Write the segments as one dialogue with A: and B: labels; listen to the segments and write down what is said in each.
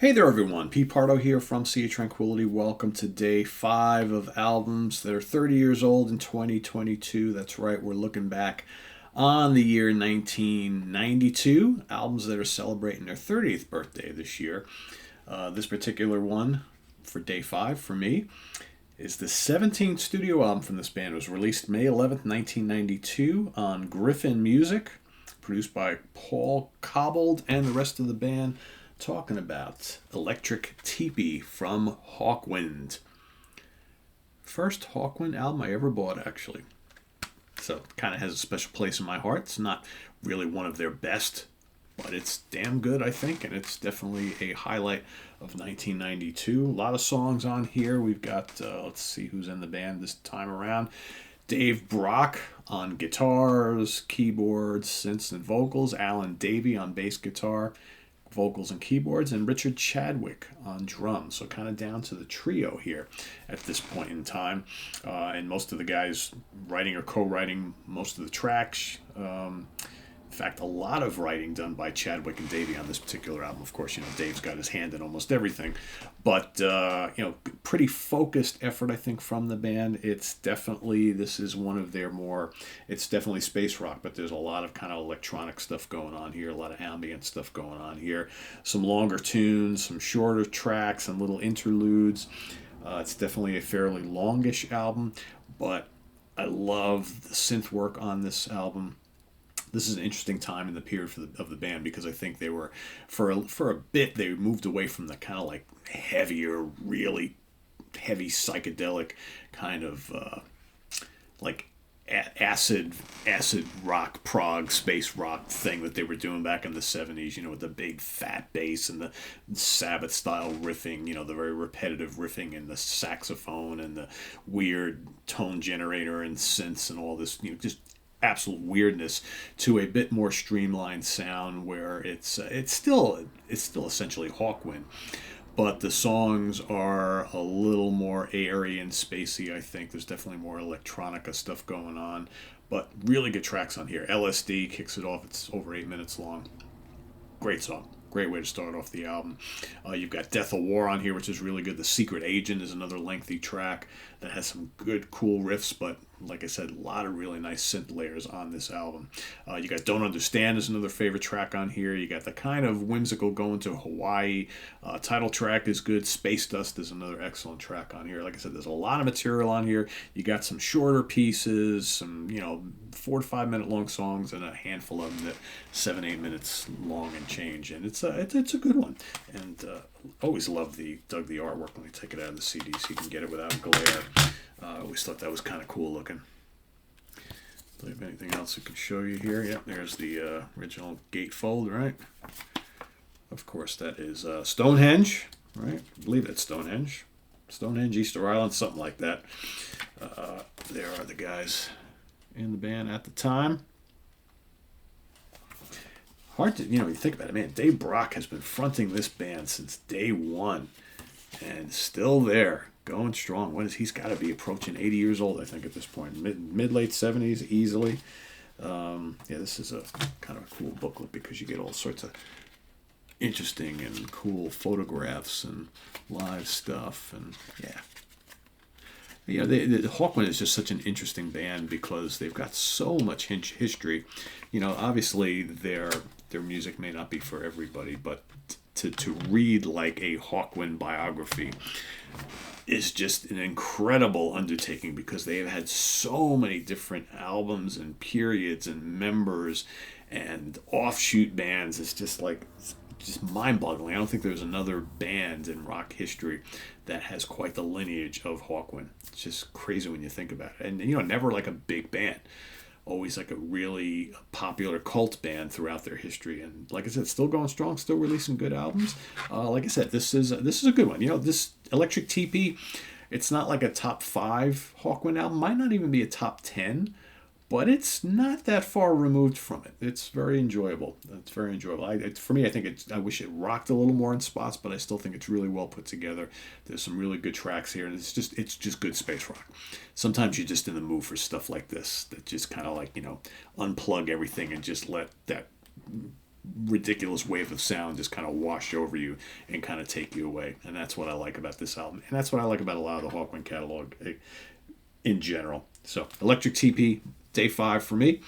A: Hey there, everyone. Pete Pardo here from Sea of Tranquility. Welcome to day 5 of albums that are 30 years old in 2022. That's right, we're looking back on the year 1992. Albums that are celebrating their 30th birthday this year. This particular one for day 5 for me is the 17th studio album from this band. It was released May 11th, 1992 on Griffin Music, produced by Paul Cobbold and the rest of the band. Talking about Electric Tepee from Hawkwind. First Hawkwind album I ever bought, actually. So it kind of has a special place in my heart. It's not really one of their best, but it's damn good, I think, and it's definitely a highlight of 1992. A lot of songs on here. We've got, let's see who's in the band this time around. Dave Brock on guitars, keyboards, synths, and vocals. Alan Davey on bass guitar, vocals and keyboards, and Richard Chadwick on drums. So kind of down to the trio here at this point in time. And most of the guys writing or co-writing most of the tracks. In fact, a lot of writing done by Chadwick and Davey on this particular album. Of course, Dave's got his hand in almost everything. But, pretty focused effort, I think, from the band. This is one of their more, it's definitely space rock, but there's a lot of kind of electronic stuff going on here, a lot of ambient stuff going on here. Some longer tunes, some shorter tracks, and little interludes. It's definitely a fairly longish album, but I love the synth work on this album. This is an interesting time in the period of the band, because I think they were, for a bit, they moved away from the kind of like heavier, really heavy psychedelic kind of like acid rock, prog, space rock thing that they were doing back in the 70s, with the big fat bass and the Sabbath style riffing, the very repetitive riffing and the saxophone and the weird tone generator and synths and all this, just absolute weirdness, to a bit more streamlined sound where it's still essentially Hawkwind, but the songs are a little more airy and spacey. I think there's definitely more electronica stuff going on, but really good tracks on here. LSD kicks it off. It's over 8 minutes long. Great song. Great way to start off the album. You've got Death of War on here, which is really good. The Secret Agent is another lengthy track that has some good, cool riffs, but like I said, a lot of really nice synth layers on this album. You got Don't Understand is another favorite track on here. You got the kind of whimsical Going to Hawaii. Title track is good. Space Dust is another excellent track on here. Like I said, there's a lot of material on here. You got some shorter pieces, some 4 to 5 minute long songs, and a handful of them that 7-8 minutes long and change. And it's a good one. And always dug the artwork when they take it out of the CD, so you can get it without glare. I always thought that was kind of cool looking. Do you have anything else I can show you here? Yep, there's the original gatefold, right? Of course, that is Stonehenge, right? I believe that's Stonehenge. Stonehenge, Easter Island, something like that. There are the guys in the band at the time. Hard to, you think about it, man. Dave Brock has been fronting this band since day one, and still there, going strong. He's got to be approaching 80 years old, I think, at this point. Mid-late 70s, easily. This is a kind of a cool booklet, because you get all sorts of interesting and cool photographs and live stuff, and the Hawkwind is just such an interesting band because they've got so much history. Obviously their music may not be for everybody, but to read like a Hawkwind biography is just an incredible undertaking, because they have had so many different albums and periods and members and offshoot bands. It's just mind-boggling. I don't think there's another band in rock history that has quite the lineage of Hawkwind. It's just crazy when you think about it. And never like a big band, always like a really popular cult band throughout their history. And like I said, still going strong, still releasing good albums. Like I said, this is a good one. This Electric Tepee, it's not like a top 5 Hawkwind album. Might not even be a top 10. But it's not that far removed from it. It's very enjoyable. For me, I think I wish it rocked a little more in spots, but I still think it's really well put together. There's some really good tracks here, and it's just good space rock. Sometimes you're just in the mood for stuff like this, that just kind of unplug everything and just let that ridiculous wave of sound just kind of wash over you and kind of take you away. And that's what I like about this album. And that's what I like about a lot of the Hawkwind catalog in general. So Electric Tepee, day 5 for me.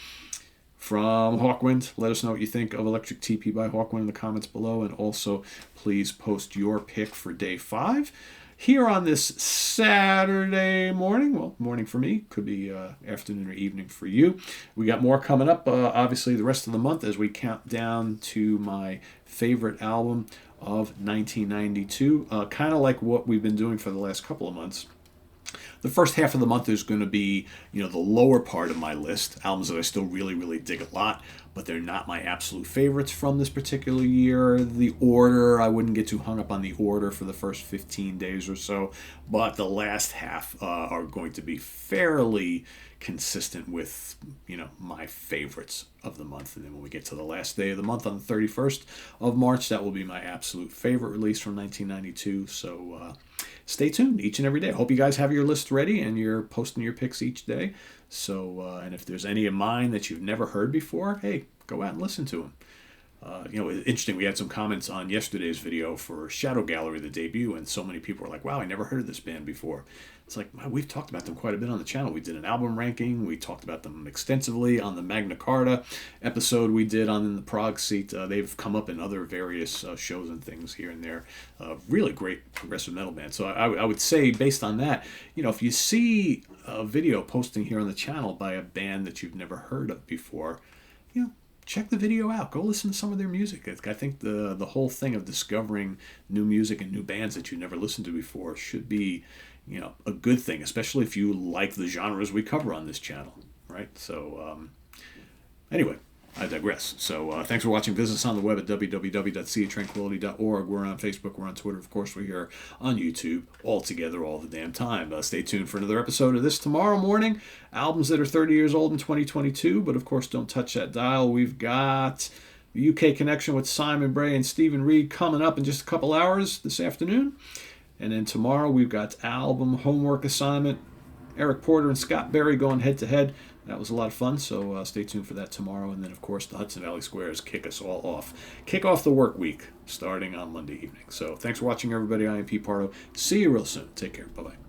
A: From Hawkwind, let us know what you think of Electric Tepee by Hawkwind in the comments below. And also, please post your pick for day 5. Here on this Saturday morning, well, morning for me, could be afternoon or evening for you. We got more coming up, obviously, the rest of the month as we count down to my favorite album of 1992. Kind of like what we've been doing for the last couple of months. The first half of the month is going to be, the lower part of my list, albums that I still really, really dig a lot, but they're not my absolute favorites from this particular year. The order, I wouldn't get too hung up on the order for the first 15 days or so, but the last half are going to be fairly consistent with, my favorites of the month. And then when we get to the last day of the month on the 31st of March, that will be my absolute favorite release from 1992. So stay tuned each and every day. I hope you guys have your list ready and you're posting your picks each day. So, and if there's any of mine that you've never heard before, hey, go out and listen to them. Interesting, we had some comments on yesterday's video for Shadow Gallery, the debut, and so many people were like, wow, I never heard of this band before. It's like, wow, we've talked about them quite a bit on the channel. We did an album ranking. We talked about them extensively on the Magna Carta episode we did on the Prague Seat. They've come up in other various shows and things here and there. Really great progressive metal band. So I would say, based on that, if you see a video posting here on the channel by a band that you've never heard of before, check the video out. Go listen to some of their music. I think the whole thing of discovering new music and new bands that you never listened to before should be, a good thing, especially if you like the genres we cover on this channel, right? So, anyway, I digress. So, thanks for watching. Visit us on the web at www.seatranquility.org. We're on Facebook. We're on Twitter. Of course, we're here on YouTube all together all the damn time. Stay tuned for another episode of this tomorrow morning. Albums that are 30 years old in 2022. But, of course, don't touch that dial. We've got the UK connection with Simon Bray and Stephen Reed coming up in just a couple hours this afternoon. And then tomorrow we've got album homework assignment. Eric Porter and Scott Berry going head-to-head. That was a lot of fun, so stay tuned for that tomorrow. And then, of course, the Hudson Valley Squares kick us all off. Kick off the work week starting on Monday evening. So thanks for watching, everybody. I am Pete Pardo. See you real soon. Take care. Bye-bye.